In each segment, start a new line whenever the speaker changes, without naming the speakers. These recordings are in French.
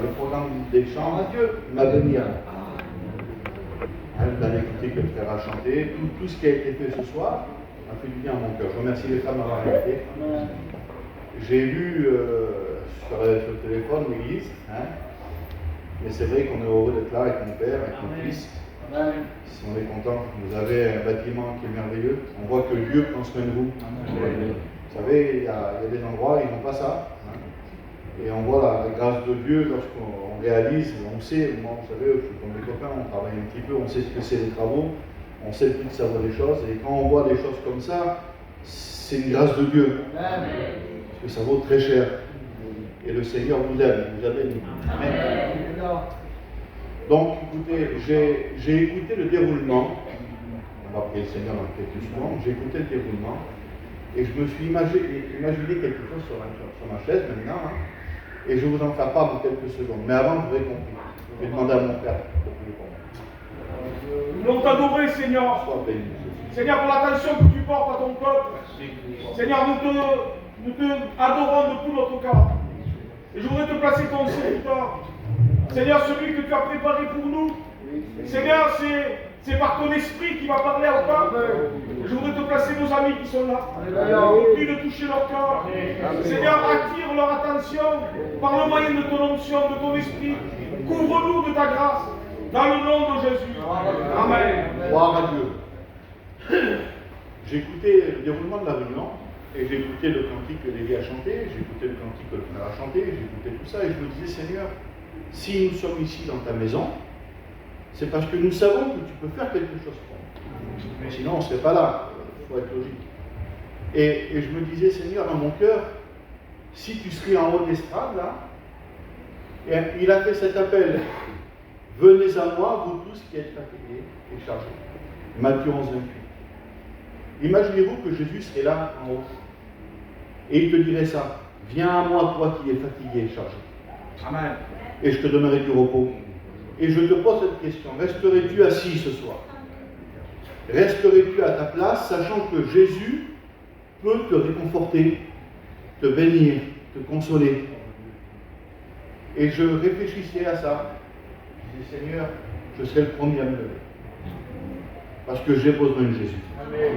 le programme des chants m'a donné d'aller écouter que le frère a chanté. Tout ce qui a été fait ce soir m'a fait du bien à mon cœur. Je remercie les femmes d'avoir invité. J'ai lu sur le téléphone l'église, mais c'est vrai qu'on est heureux d'être là avec mon père, avec mon fils. Si on est content, vous avez un bâtiment qui est merveilleux. On voit que Dieu prend soin de vous. Vous savez, il y a des endroits où ils n'ont pas ça. Et on voit la grâce de Dieu lorsqu'on réalise, on sait, moi, vous savez, comme les copains, on travaille un petit peu, on sait ce que c'est les travaux, on sait le prix que ça vaut les choses, et quand on voit des choses comme ça, c'est une grâce de Dieu. Parce que ça vaut très cher. Et le Seigneur vous aime, vous a béni. Amen. Donc, écoutez, j'ai écouté le déroulement, on va prier le Seigneur dans quelques secondes, j'ai écouté le déroulement, et je me suis imaginé quelque chose sur ma chaise maintenant, et je vais vous en faire part dans quelques secondes. Mais avant, je voudrais compris. Je vais demander à mon père pour que je
Nous t'adorer, Seigneur.
sois béni.
Seigneur, pour l'attention que tu portes à ton peuple. Seigneur, nous te adorons de tout notre cœur. Et je voudrais te placer ton serviteur. Seigneur, celui que tu as préparé pour nous. Seigneur, c'est par ton esprit qui va parler au peuple. Je voudrais te placer nos amis qui sont là. Prie de toucher leur cœur. Seigneur, attire leur attention par le moyen de ton onction, de ton esprit. Couvre-nous de ta grâce. Dans le nom de Jésus. Amen.
Gloire à Dieu. J'ai écouté le déroulement de la réunion, et j'ai écouté le cantique que Lévi a chanté, j'ai écouté le cantique que le frère a chanté, j'ai écouté tout ça, et je me disais, Seigneur, si nous sommes ici dans ta maison, c'est parce que nous savons que tu peux faire quelque chose pour nous. Sinon, on ne serait pas là. Il faut être logique. Et je me disais, Seigneur, dans mon cœur, si tu serais en haut de l'estrade, là, et il a fait cet appel. Venez à moi, vous tous qui êtes fatigués et chargés. Matthieu 11, 28. Imaginez-vous que Jésus serait là en haut. Et il te dirait ça. Viens à moi, toi qui es fatigué et chargé.
Amen.
Et je te donnerai du repos. Et je te pose cette question. Resterais-tu assis ce soir? Resterais-tu à ta place, sachant que Jésus peut te réconforter, te bénir, te consoler? Et je réfléchissais à ça. Je disais, Seigneur, je serai le premier à me lever. Parce que j'ai besoin de Jésus. Amen.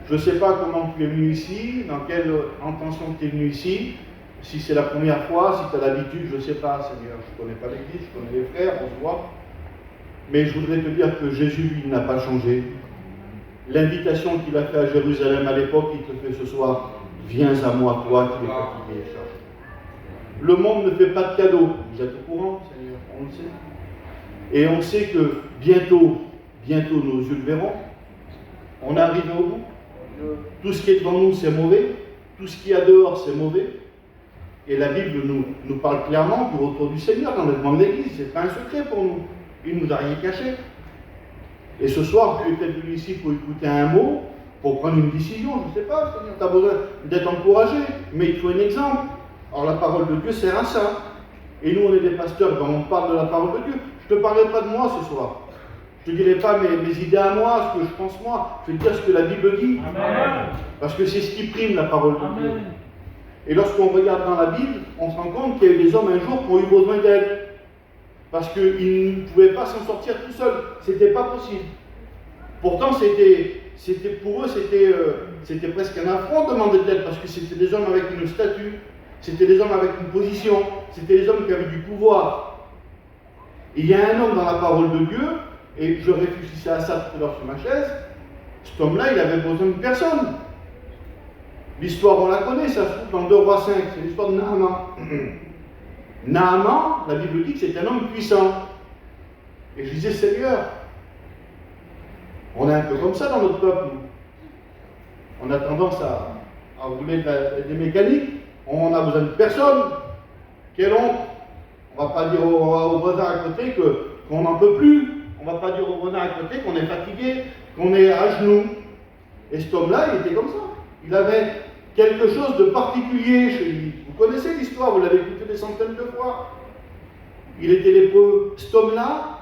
Je ne sais pas comment tu es venu ici, dans quelle intention tu es venu ici. Si c'est la première fois, si tu as l'habitude, je ne sais pas, Seigneur. Je ne connais pas l'église, je connais les frères, on se voit. Mais je voudrais te dire que Jésus, lui, n'a pas changé. L'invitation qu'il a faite à Jérusalem à l'époque, il te fait ce soir, viens à moi, toi qui es fatigué et chargé. Le monde ne fait pas de cadeaux. Vous êtes au courant, Seigneur, on le sait. Et on sait que bientôt nos yeux le verront. On est arrivé au bout. Tout ce qui est devant nous, c'est mauvais. Tout ce qu'il y a dehors, c'est mauvais. Et la Bible nous parle clairement du retour du Seigneur, l'enlèvement de l'Église. Ce n'est pas un secret pour nous. Il ne nous a rien caché. Et ce soir, tu es peut-être venu ici pour écouter un mot, pour prendre une décision. Je ne sais pas, Seigneur, tu as besoin d'être encouragé. Mais il faut un exemple. Alors la parole de Dieu sert à ça. Et nous, on est des pasteurs, quand on parle de la parole de Dieu. Je ne te parlerai pas de moi ce soir. Je ne te dirai pas mes idées à moi, ce que je pense moi. Je vais te dire ce que la Bible dit.
Amen.
Parce que c'est ce qui prime la parole de Dieu. Et lorsqu'on regarde dans la Bible, on se rend compte qu'il y a eu des hommes un jour qui ont eu besoin d'aide. Parce qu'ils ne pouvaient pas s'en sortir tout seuls. C'était pas possible. Pourtant, pour eux, c'était presque un affront de demander de l'aide, parce que c'était des hommes avec une statue, c'était des hommes avec une position, c'était des hommes qui avaient du pouvoir. Et il y a un homme dans la parole de Dieu, et je réfléchissais à ça tout à l'heure sur ma chaise, cet homme-là, il avait besoin de personne. L'histoire, on la connaît, ça se trouve dans 2 Rois 5, c'est l'histoire de Naaman. Naaman, la Bible dit que c'est un homme puissant. Et je disais, Seigneur, on est un peu comme ça dans notre peuple. On a tendance à rouler des mécaniques. On a besoin de personne. Quelle honte. On ne va pas dire au voisin à côté qu'on n'en peut plus. On ne va pas dire au voisin à côté qu'on est fatigué, qu'on est à genoux. Et cet homme-là, il était comme ça. Il avait quelque chose de particulier chez lui. Vous connaissez l'histoire, vous l'avez écouté des centaines de fois. Il était lépreux. Cet homme-là,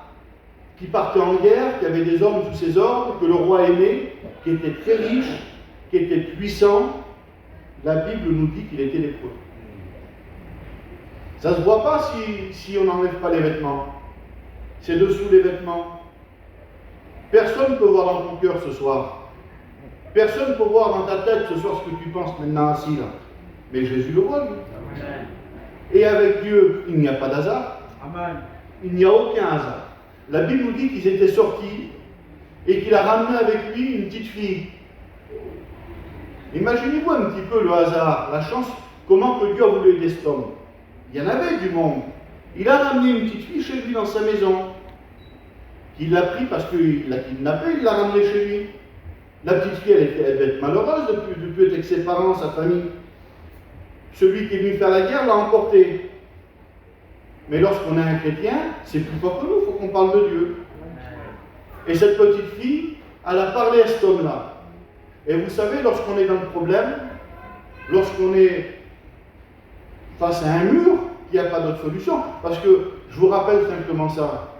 qui partait en guerre, qui avait des hommes sous ses ordres, que le roi aimait, qui était très riche, qui était puissant, la Bible nous dit qu'il était lépreux. Ça ne se voit pas si on n'enlève pas les vêtements. C'est dessous les vêtements. Personne ne peut voir dans ton cœur ce soir. Personne ne peut voir dans ta tête ce soir ce que tu penses maintenant assis là. Mais Jésus le voit, lui. Amen. Et avec Dieu, il n'y a pas d'hasard. Amen. Il n'y a aucun hasard. La Bible nous dit qu'ils étaient sortis et qu'il a ramené avec lui une petite fille. Imaginez-vous un petit peu le hasard, la chance, comment que Dieu a voulu aider cet homme. Il y en avait du monde. Il a ramené une petite fille chez lui dans sa maison. Il l'a pris parce qu'il l'a kidnappée, il l'a ramenée chez lui. La petite fille, elle devait être malheureuse de ne plus être avec ses parents, sa famille. Celui qui est venu faire la guerre l'a emporté. Mais lorsqu'on est un chrétien, c'est plus fort que nous, il faut qu'on parle de Dieu. Et cette petite fille, elle a parlé à cet homme-là. Et vous savez, lorsqu'on est dans le problème, lorsqu'on est face à un mur, il n'y a pas d'autre solution. Parce que, je vous rappelle simplement ça,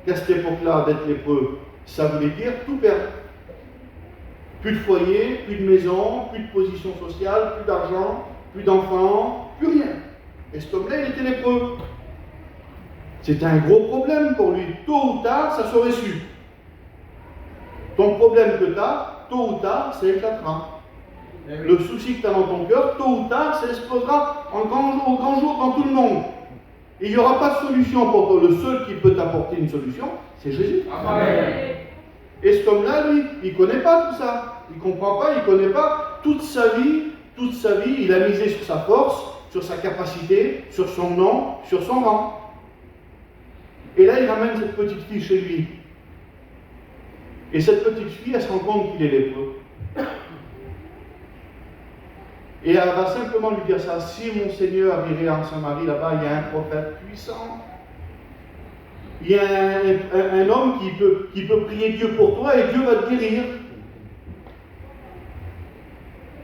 qu'à cette époque-là, d'être lépreux, ça voulait dire tout perdre. Plus de foyer, plus de maison, plus de position sociale, plus d'argent, plus d'enfants, plus rien. Et cet homme-là, il était lépreux. C'était un gros problème pour lui. Tôt ou tard, ça serait su. Ton problème que tu as, tôt ou tard, ça éclatera. Le souci que tu as dans ton cœur, tôt ou tard, ça explosera au grand jour dans tout le monde. Et il n'y aura pas de solution pour toi. Le seul qui peut t'apporter une solution, c'est Jésus. Amen. Et cet homme-là, lui, il ne connaît pas tout ça. Il ne comprend pas, il ne connaît pas. Toute sa vie, il a misé sur sa force, sur sa capacité, sur son nom, sur son rang. Et là, il ramène cette petite fille chez lui. Et cette petite fille, elle se rend compte qu'il est lépreux. Et elle va simplement lui dire ça. Si mon Seigneur irait en Samarie, là-bas, il y a un prophète puissant. Il y a un homme qui peut prier Dieu pour toi et Dieu va te guérir.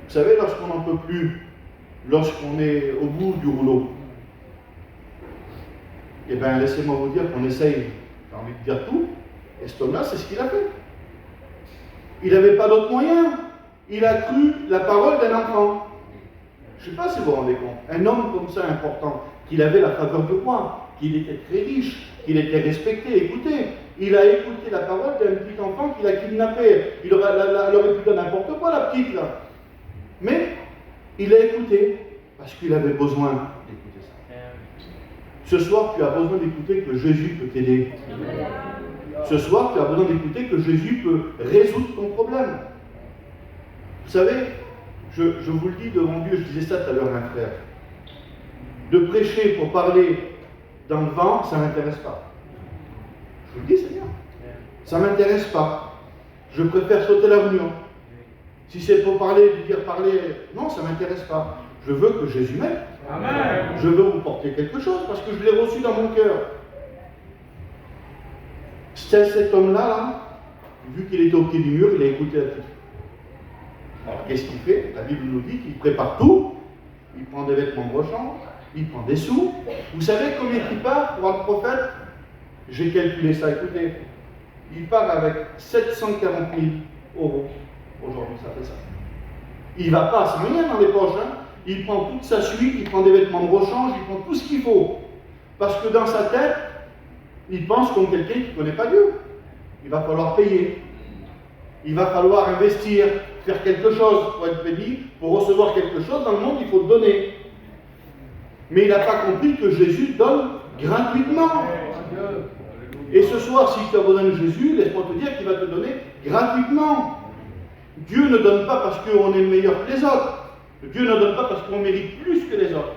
Vous savez, lorsqu'on n'en peut plus, lorsqu'on est au bout du rouleau, eh bien, laissez-moi vous dire qu'on essaye, j'ai envie de dire tout, et cet homme-là, c'est ce qu'il a fait. Il n'avait pas d'autre moyen. Il a cru la parole d'un enfant. Je ne sais pas si vous vous rendez compte. Un homme comme ça important, qu'il avait la faveur du roi, qu'il était très riche, qu'il était respecté. Écoutez, il a écouté la parole d'un petit enfant qu'il a kidnappé. Elle aurait pu dire n'importe quoi, la petite, là. Mais il a écouté, parce qu'il avait besoin d'écouter ça. Ce soir, tu as besoin d'écouter que Jésus peut t'aider. Ce soir, tu as besoin d'écouter que Jésus peut résoudre ton problème. Vous savez, je vous le dis devant Dieu, je disais ça tout à l'heure, mon frère. De prêcher pour parler dans le vent, ça ne m'intéresse pas. Je vous le dis, Seigneur. Ça ne m'intéresse pas. Je préfère sauter la réunion. Si c'est pour parler, non, ça ne m'intéresse pas. Je veux que Jésus m'aide. Amen. Je veux vous porter quelque chose parce que je l'ai reçu dans mon cœur. Cet homme-là, là, vu qu'il était au pied du mur, il a écouté la petite. Alors qu'est-ce qu'il fait? La Bible nous dit qu'il prépare tout. Il prend des vêtements de rechange, il prend des sous. Vous savez combien il part pour un prophète? J'ai calculé ça, écoutez. Il part avec 740 000 euros. Aujourd'hui, ça fait ça. Il ne va pas sans rien dans les poches. Hein. Il prend toute sa suite, il prend des vêtements de rechange, il prend tout ce qu'il faut. Parce que dans sa tête, il pense comme quelqu'un qui ne connaît pas Dieu. Il va falloir payer. Il va falloir investir, faire quelque chose pour être béni. Pour recevoir quelque chose dans le monde, il faut donner. Mais il n'a pas compris que Jésus donne gratuitement. Et ce soir, si tu as besoin de Jésus, laisse-moi te dire qu'il va te donner gratuitement. Dieu ne donne pas parce qu'on est meilleur que les autres. Dieu ne donne pas parce qu'on mérite plus que les autres.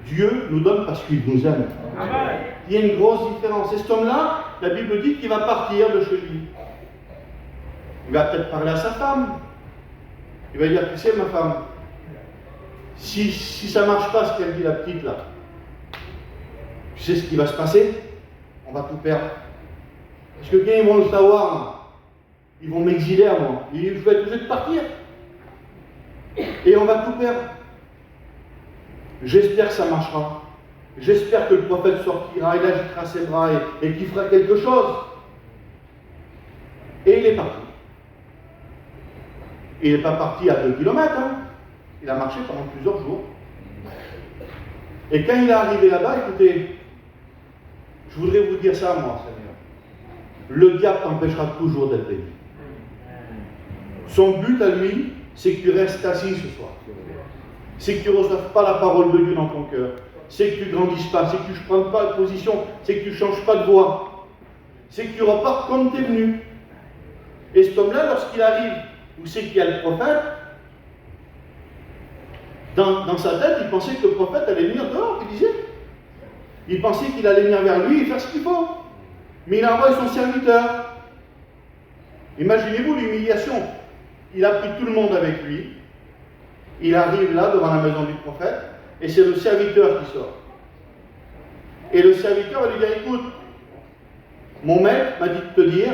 Dieu nous donne parce qu'il nous aime. Amen. Il y a une grosse différence. Et cet homme-là, la Bible dit qu'il va partir de chez lui. Il va peut-être parler à sa femme. Il va dire, tu sais ma femme, si ça ne marche pas ce qu'elle dit la petite là, tu sais ce qui va se passer? On va tout perdre. Parce que quand ils vont le savoir, ils vont m'exiler à moi. Je vais être obligé de partir. Et on va tout perdre. J'espère que ça marchera. J'espère que le prophète sortira, il agitera ses bras et qu'il fera quelque chose. Et il est parti. Il n'est pas parti à 2 km. Hein. Il a marché pendant plusieurs jours. Et quand il est arrivé là-bas, écoutez, je voudrais vous dire ça, moi, Seigneur. Le diable t'empêchera toujours d'être béni. Son but à lui, c'est que tu restes assis ce soir. C'est que tu ne reçoives pas la parole de Dieu dans ton cœur. C'est que tu ne grandisses pas. C'est que tu ne prennes pas de position. C'est que tu ne changes pas de voie. C'est que tu repars comme tu es venu. Et cet homme-là, lorsqu'il arrive, où c'est qu'il y a le prophète, dans sa tête, il pensait que le prophète allait venir dehors, il disait. Il pensait qu'il allait venir vers lui et faire ce qu'il faut. Mais il a envoyé son serviteur. Imaginez-vous l'humiliation. Il a pris tout le monde avec lui. Il arrive là, devant la maison du prophète, et c'est le serviteur qui sort. Et le serviteur va lui dire, écoute, mon maître m'a dit de te dire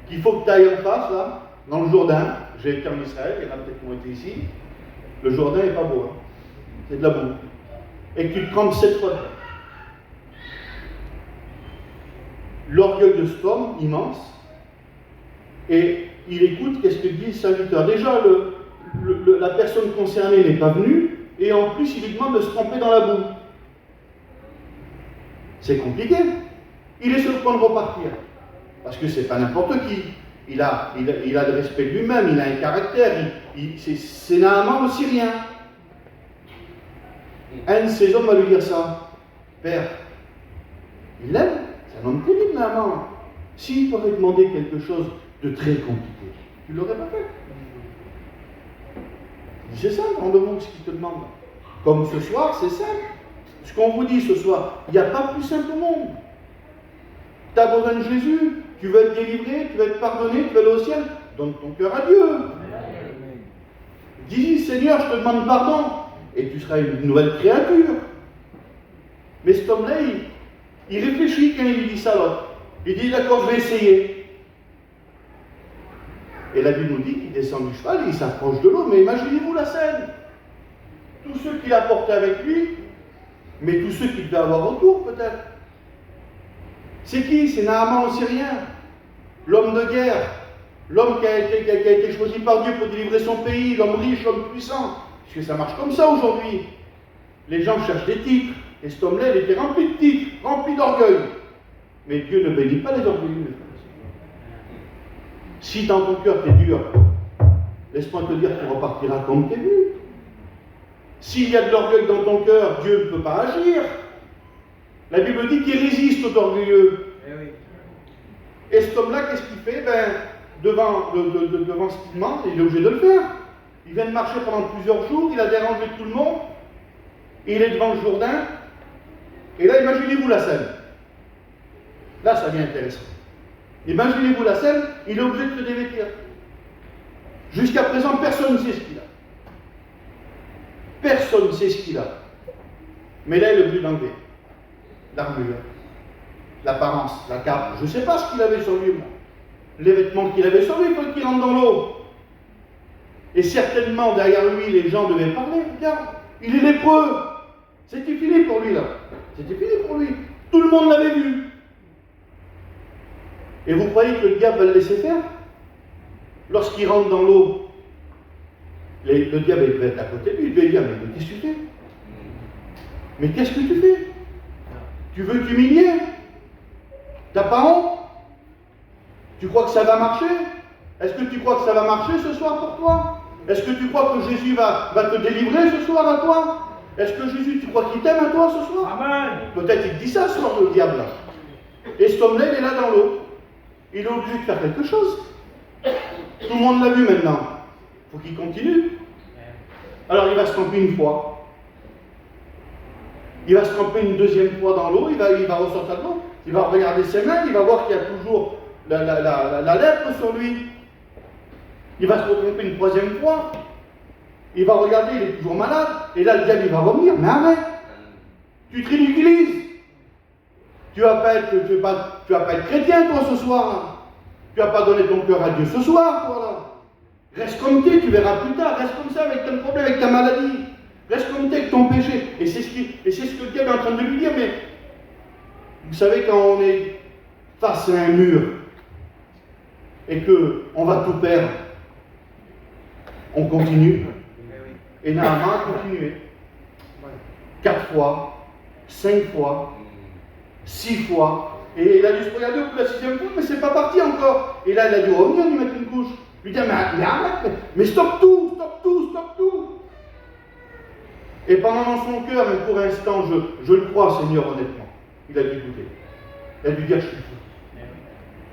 qu'il faut que tu ailles en face, là, dans le Jourdain. J'ai été en Israël, il y en a peut-être qui ont été ici. Le Jourdain n'est pas beau, hein. C'est de la boue. Et que tu te trempes 7 fois. L'orgueil de cet homme, immense, et il écoute qu'est-ce que dit le serviteur. Déjà, la personne concernée n'est pas venue, et en plus, il lui demande de se tremper dans la boue. C'est compliqué. Il est sur le point de repartir. Parce que c'est pas n'importe qui. Il a le respect de lui-même, il a un caractère. C'est Naaman le Syrien. Un de ces hommes va lui dire ça. Père, il l'aime. C'est un homme terrible, Naaman. S'il t'aurait demandé quelque chose de très compliqué, tu ne l'aurais pas fait. C'est simple, on demande ce qu'il te demande. Comme ce soir, c'est simple. Ce qu'on vous dit ce soir, il n'y a pas plus simple au monde. Tu as besoin de Jésus, tu veux être délivré, tu veux être pardonné, tu veux aller au ciel, donne ton cœur à Dieu. Dis, Seigneur, je te demande pardon, et tu seras une nouvelle créature. Mais cet homme-là, il réfléchit quand il lui dit ça, l'autre. Il dit, d'accord, je vais essayer. Et la Bible nous dit qu'il descend du cheval et il s'approche de l'eau. Mais imaginez-vous la scène. Tous ceux qu'il a portés avec lui, mais tous ceux qu'il devait avoir autour, peut-être. C'est qui? C'est Naaman le Syrien, l'homme de guerre, l'homme qui a été choisi par Dieu pour délivrer son pays, l'homme riche, l'homme puissant. Parce que ça marche comme ça aujourd'hui. Les gens cherchent des titres. Et cet homme-là, il était rempli de titres, rempli d'orgueil. Mais Dieu ne bénit pas les orgueilleux. Si dans ton cœur tu es dur, laisse-moi te dire que tu repartiras comme tu es venu. S'il y a de l'orgueil dans ton cœur, Dieu ne peut pas agir. La Bible dit qu'il résiste aux orgueilleux. Et cet homme-là, qu'est-ce qu'il fait? Devant ce qu'il demande, il est obligé de le faire. Il vient de marcher pendant plusieurs jours, il a dérangé tout le monde, et il est devant le Jourdain. Et là, imaginez-vous la scène. Là, ça devient intéressant. Imaginez-vous la scène, il est obligé de se dévêtir. Jusqu'à présent, personne ne sait ce qu'il a. Personne ne sait ce qu'il a. Mais là, il est obligé d'enlever l'armure, l'apparence, la cape. Je ne sais pas ce qu'il avait sur lui, moi. Les vêtements qu'il avait sur lui, quand il rentre dans l'eau. Et certainement, derrière lui, les gens devaient parler. Regarde, il est lépreux. C'était fini pour lui, là. C'était fini pour lui. Tout le monde l'avait vu. Et vous croyez que le diable va le laisser faire? Lorsqu'il rentre dans l'eau, le diable devait être à côté de lui, il devait dire, mais qu'est-ce que tu fais? Mais qu'est-ce que tu fais? Tu veux t'humilier? T'as pas honte? Tu crois que ça va marcher? Est-ce que tu crois que ça va marcher ce soir pour toi? Est-ce que tu crois que Jésus va te délivrer ce soir à toi? Est-ce que Jésus, tu crois qu'il t'aime à toi ce soir?
Amen.
Peut-être il te dit ça ce soir, le diable. Et cet homme-là, il est là dans l'eau. Il est obligé de faire quelque chose. Tout le monde l'a vu maintenant. Il faut qu'il continue. Alors il va se tremper une fois. Il va se tremper une deuxième fois dans l'eau. Il va ressortir de l'eau. Il va regarder ses mains. Il va voir qu'il y a toujours la lèpre sur lui. Il va se tremper une troisième fois. Il va regarder, il est toujours malade. Et là, le diable, il va revenir. Mais arrête. Tu te ridiculises. Tu vas pas être chrétien, toi, ce soir. Là. Tu vas pas donner ton cœur à Dieu ce soir, toi, là. Reste comme tu es, tu verras plus tard. Reste comme ça avec ton problème, avec ta maladie. Reste comme tu es avec ton péché. Et c'est ce que le diable est en train de lui dire. Mais vous savez, quand on est face à un mur et qu'on va tout perdre, on continue. Et Naaman a continué. 4 fois, 5 fois, 6 fois. Et il a dû se regarder au bout de la 6e fois, mais c'est pas parti encore. Et là, il a dû revenir lui mettre une couche. Lui dire, mais arrête, mais stop tout, stop tout, stop tout. Et pendant dans son cœur, mais pour l'instant, je le crois, Seigneur, honnêtement. Il a dû douter. Il a dû dire, je suis fou.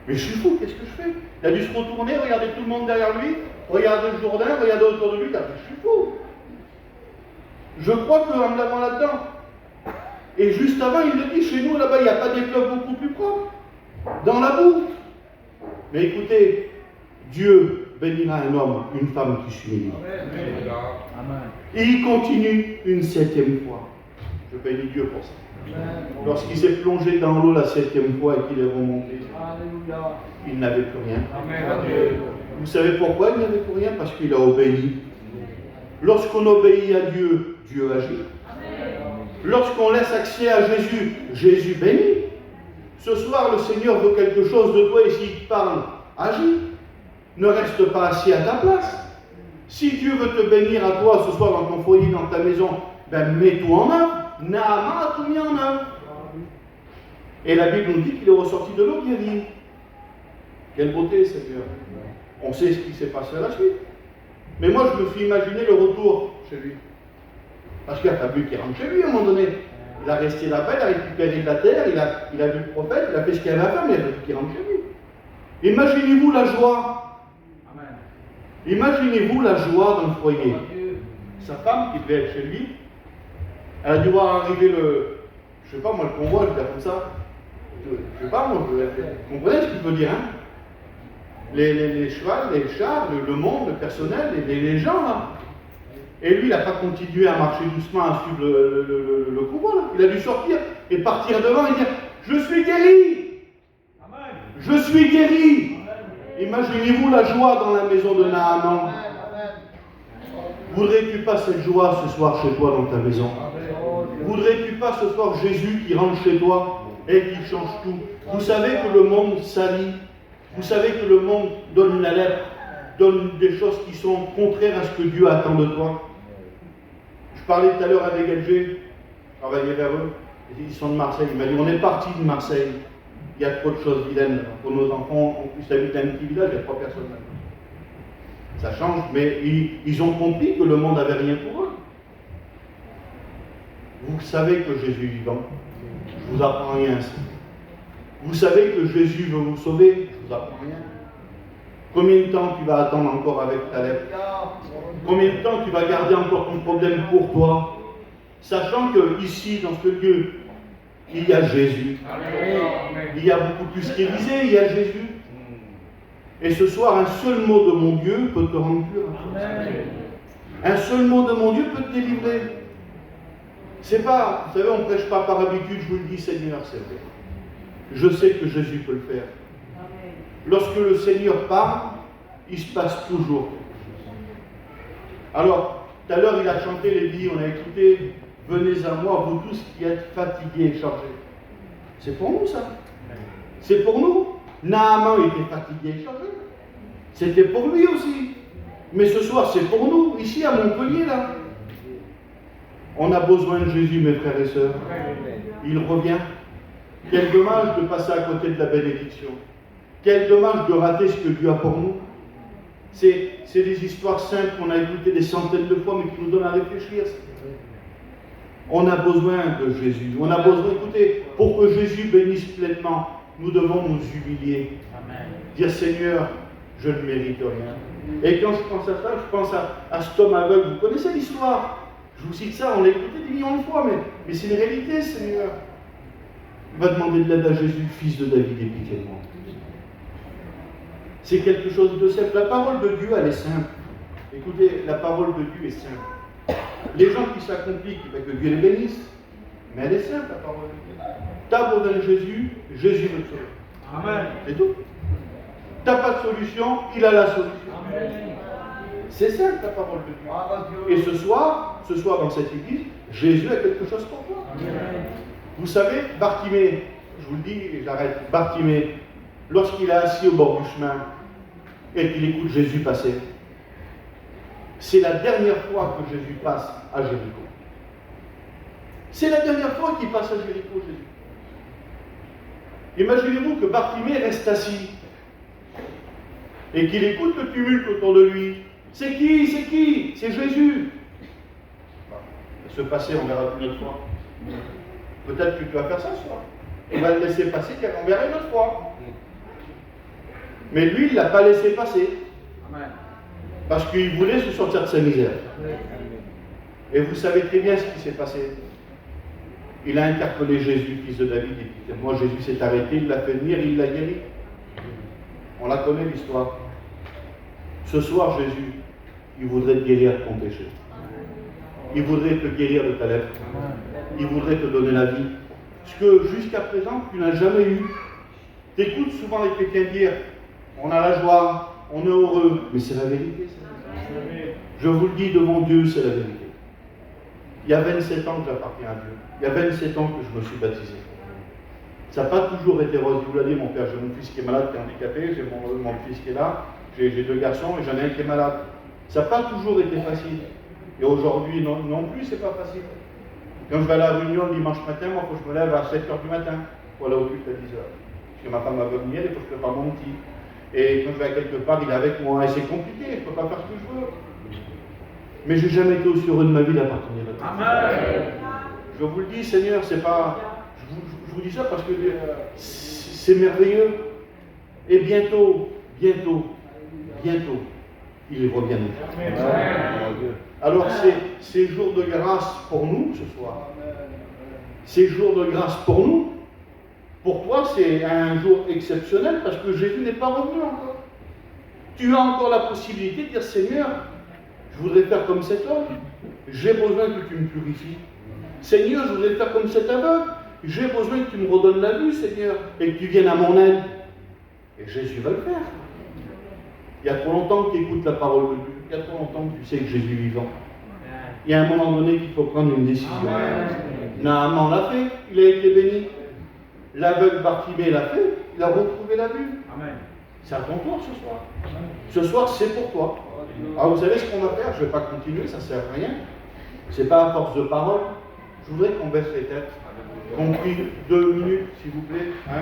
Mais je suis fou, qu'est-ce que je fais? Il a dû se retourner, regarder tout le monde derrière lui, regarder le Jourdain, regarder autour de lui, il a dit, je suis fou. Je crois qu'en avant là-dedans. Et juste avant, il le dit, chez nous, là-bas, il n'y a pas des fleuves beaucoup plus propres. Dans la boue. Mais écoutez, Dieu bénira un homme, une femme qui s'humilie. Et il continue une 7e fois. Je bénis Dieu pour ça. Lorsqu'il s'est plongé dans l'eau la 7e fois et qu'il est remonté, il n'avait plus rien. Vous savez pourquoi il n'avait plus rien? Parce qu'il a obéi. Lorsqu'on obéit à Dieu, Dieu agit. Lorsqu'on laisse accès à Jésus, Jésus bénit. Ce soir, le Seigneur veut quelque chose de toi et s'il te parle, agis. Ne reste pas assis à ta place. Si Dieu veut te bénir à toi ce soir dans ton foyer, dans ta maison, ben mets-toi en œuvre. Naaman a tout mis en œuvre. Et la Bible nous dit qu'il est ressorti de l'eau guéri. Quelle beauté, Seigneur. On sait ce qui s'est passé à la suite. Mais moi, je me suis imaginé le retour chez lui. Parce qu'il a fallu qu'il rentre chez lui à un moment donné. Il a resté là-bas, il a récupéré de la terre, il a vu le prophète, il a fait ce qu'il avait à faire, mais il a fallu qu'il rentre chez lui. Imaginez-vous la joie. Imaginez-vous la joie dans le foyer. Sa femme qui devait être chez lui, elle a dû voir arriver je sais pas moi, le convoi, je veux dire comme ça. Je sais pas moi, vous comprenez ce qu'il veut dire, hein? Les chevals, les chars, le monde, le personnel, les gens là. Et lui, il n'a pas continué à marcher doucement, à suivre le convoi là. Il a dû sortir et partir devant et dire, je suis guéri. Je suis guéri. Imaginez-vous la joie dans la maison de Naaman. Voudrais-tu pas cette joie ce soir chez toi dans ta maison? Voudrais-tu pas ce soir Jésus qui rentre chez toi et qui change tout? Vous savez que le monde salit. Vous savez que le monde donne la lèpre, donne des choses qui sont contraires à ce que Dieu attend de toi. Je parlais tout à l'heure avec LG, je travaillais vers eux, ils sont de Marseille. Il m'a dit, on est parti de Marseille. Il y a trop de choses vilaines pour nos enfants. En plus, habitent dans un petit village, il y a 3 personnes là. Ça change, mais ils ont compris que le monde n'avait rien pour eux. Vous savez que Jésus est vivant. Je ne vous apprends rien. Vous savez que Jésus veut vous sauver. Je ne vous apprends rien. Combien de temps tu vas attendre encore avec ta lèpre? Combien de temps tu vas garder encore ton problème pour toi? Sachant que ici, dans ce lieu, il y a Jésus. Il y a beaucoup plus qu'Élisée, il y a Jésus. Et ce soir, un seul mot de mon Dieu peut te rendre pur. Un seul mot de mon Dieu peut te délivrer. C'est pas, vous savez, on ne prêche pas par habitude, je vous le dis, Seigneur, c'est vrai. Je sais que Jésus peut le faire. Lorsque le Seigneur parle, il se passe toujours quelque chose. Alors, tout à l'heure, il a chanté les vies, on a écouté, venez à moi, vous tous qui êtes fatigués et chargés. C'est pour nous, ça. C'est pour nous. Naaman était fatigué et chargé. C'était pour lui aussi. Mais ce soir, c'est pour nous, ici à Montpellier, là. On a besoin de Jésus, mes frères et sœurs. Il revient. Quel dommage de passer à côté de la bénédiction. Quel dommage de rater ce que Dieu a pour nous. C'est des histoires simples qu'on a écoutées des centaines de fois, mais qui nous donnent à réfléchir. On a besoin de Jésus. On a besoin, écoutez, pour que Jésus bénisse pleinement, nous devons nous humilier. Amen. Dire, Seigneur, je ne mérite rien. Et quand je pense à ça, je pense à cet homme aveugle. Vous connaissez l'histoire. Je vous cite ça, on l'a écouté des millions de fois, mais c'est une réalité, Seigneur. Il va demander de l'aide à Jésus, fils de David, et pitié de moi. C'est quelque chose de simple. La parole de Dieu, elle est simple. Écoutez, la parole de Dieu est simple. Les gens qui s'accomplissent, que Dieu les bénisse, mais elle est simple, la parole de Dieu. T'as besoin de Jésus, Jésus veut te sauver. Amen. C'est tout. T'as pas de solution, il a la solution. Amen. C'est simple, la parole de Dieu. Et ce soir dans cette église, Jésus a quelque chose pour toi. Amen. Vous savez, Bartimée, je vous le dis et j'arrête, Bartimée, lorsqu'il est assis au bord du chemin et qu'il écoute Jésus passer, c'est la dernière fois que Jésus passe à Jéricho. C'est la dernière fois qu'il passe à Jéricho, Jésus. Imaginez-vous que Bartimée reste assis et qu'il écoute le tumulte autour de lui. C'est qui? C'est qui? C'est Jésus. Ça va se passer, on verra une autre fois. Peut-être que tu vas faire ça ce soir. On va le laisser passer, on verra une autre fois. Mais lui, il ne l'a pas laissé passer. Parce qu'il voulait se sortir de sa misère. Et vous savez très bien ce qui s'est passé. Il a interpellé Jésus, fils de David, et dit, moi Jésus s'est arrêté, il l'a fait venir, il l'a guéri. On la connaît l'histoire. Ce soir, Jésus, il voudrait te guérir de ton péché. Il voudrait te guérir de ta lèpre. Il voudrait te donner la vie. Ce que jusqu'à présent, tu n'as jamais eu. Tu écoutes souvent les chrétiens dire, on a la joie, on est heureux, mais c'est la vérité. Je vous le dis devant Dieu, c'est la vérité. Il y a 27 ans que j'appartiens à Dieu. Il y a 27 ans que je me suis baptisé. Ça n'a pas toujours été rose. Je vous l'ai dit, mon père, j'ai mon fils qui est malade, qui est handicapé, j'ai mon fils qui est là, j'ai 2 garçons et j'en ai un qui est malade. Ça n'a pas toujours été facile. Et aujourd'hui, non plus, c'est pas facile. Quand je vais à la réunion le dimanche matin, moi, il faut que je me lève à 7h du matin pour aller au culte à 10h. Parce que ma femme va venir, il faut que je prépare mon petit. Et quand je vais à quelque part, il est avec moi. Et c'est compliqué, je ne peux pas faire ce que je veux. Mais je n'ai jamais été aussi heureux de ma vie d'appartenir à Dieu. Amen. Je vous le dis, Seigneur, c'est pas. Je vous dis ça parce que c'est merveilleux. Et bientôt, il revient nous. Alors, c'est jour de grâce pour nous ce soir. C'est jour de grâce pour nous. Pour toi, c'est un jour exceptionnel parce que Jésus n'est pas revenu encore. Tu as encore la possibilité de dire, Seigneur, je voudrais faire comme cet homme. J'ai besoin que tu me purifies. Seigneur, je voudrais faire comme cet aveugle. J'ai besoin que tu me redonnes la vue, Seigneur, et que tu viennes à mon aide. Et Jésus va le faire. Il y a trop longtemps que tu écoutes la parole de Dieu. Il y a trop longtemps que tu sais que Jésus est vivant. Il y a un moment donné qu'il faut prendre une décision. Naaman l'a fait, il a été béni. L'aveugle Bartimée l'a fait, il a retrouvé la vue. C'est à ton tour ce soir. Ce soir, c'est pour toi. Alors vous savez ce qu'on va faire? Je ne vais pas continuer, ça ne sert à rien. Ce n'est pas à force de parole. Je voudrais qu'on baisse les têtes. Qu'on prie 2 minutes, s'il vous plaît. Hein?